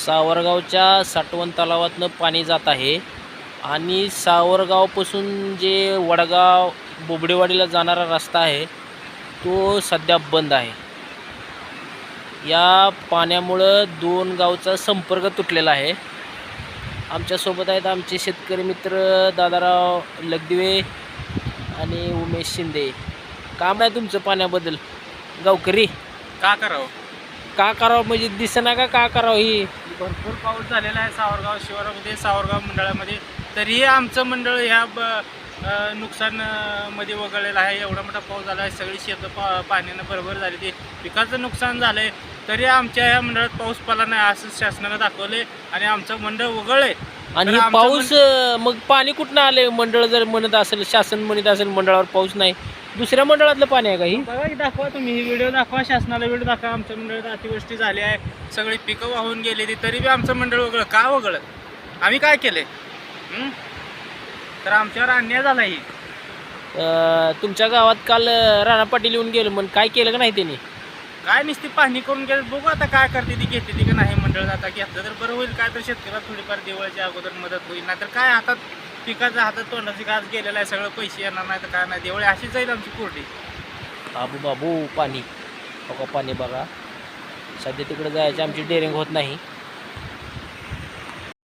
सावरगावच्या साठवण तलावातनं पाणी जात आहे आणि सावरगावपासून जे वडगाव बोबडेवाडीला जाणारा रस्ता आहे तो सध्या बंद आहे. या पाण्यामुळं दोन गावचा संपर्क तुटलेला आहे. आमच्यासोबत आहेत आमचे शेतकरी मित्र दादाराव लगदिवे आणि उमेश शिंदे. काम आहे तुमचं पाण्याबद्दल गावकरी? का करावं म्हणजे दिसेना का करावं? ही भरपूर पाऊस झालेला आहे सावरगाव शिवारामध्ये, सावरगाव मंडळामध्ये. तरीही आमचं मंडळ ह्या नुकसान मध्ये वगळलेलं आहे. एवढा मोठा पाऊस झाला आहे, सगळी शेतं पाण्यानं बरोबर झाली, ते पिकाचं नुकसान झालं आहे. तरी आमच्या ह्या मंडळात पाऊस पडला नाही असं शासनानं दाखवले आणि आमचं मंडळ वगळले. आणि हे पाऊस मग पाणी कुठनं आले? मंडळ जर म्हणत असेल, शासन म्हणत असेल मंडळावर पाऊस नाही, दुसऱ्या मंडळातलं पाणी आहे का? ही बघा, दाखवा तुम्ही, ही व्हिडिओ दाखवा, शासनाला व्हिडिओ दाखवा. आमच्या मंडळात अतिवृष्टी झाली आहे, सगळी पिकं वाहून गेली, तरी बी आमचं मंडळ वगळं. का वगळं? आम्ही काय केलंय? तर आमच्यावर अन्याय झाला. ही तुमच्या गावात काल राणा पाटील येऊन गेलं, मग काय केलं का नाही त्यांनी? काय नुसती पाहणी करून गेलं. बघू आता काय करते ती, घेते ती का नाही मंडळ. आता घेतलं तर बरं होईल, काय तर शेतकऱ्याला थोडीफार दिवाळीच्या अगोदर मदत होईल. नाही तर काय हातात पिकाचा हातात तोंडाची गाज गेलेला आहे, सगळं पैसे येणार नाही तर काय नाही. दिवाळी अशीच जाईल आमची कोरडी. बाबू पाणी बघा, पाणी बघा. सध्या तिकडे जायची आमची डेअरिंग होत नाही.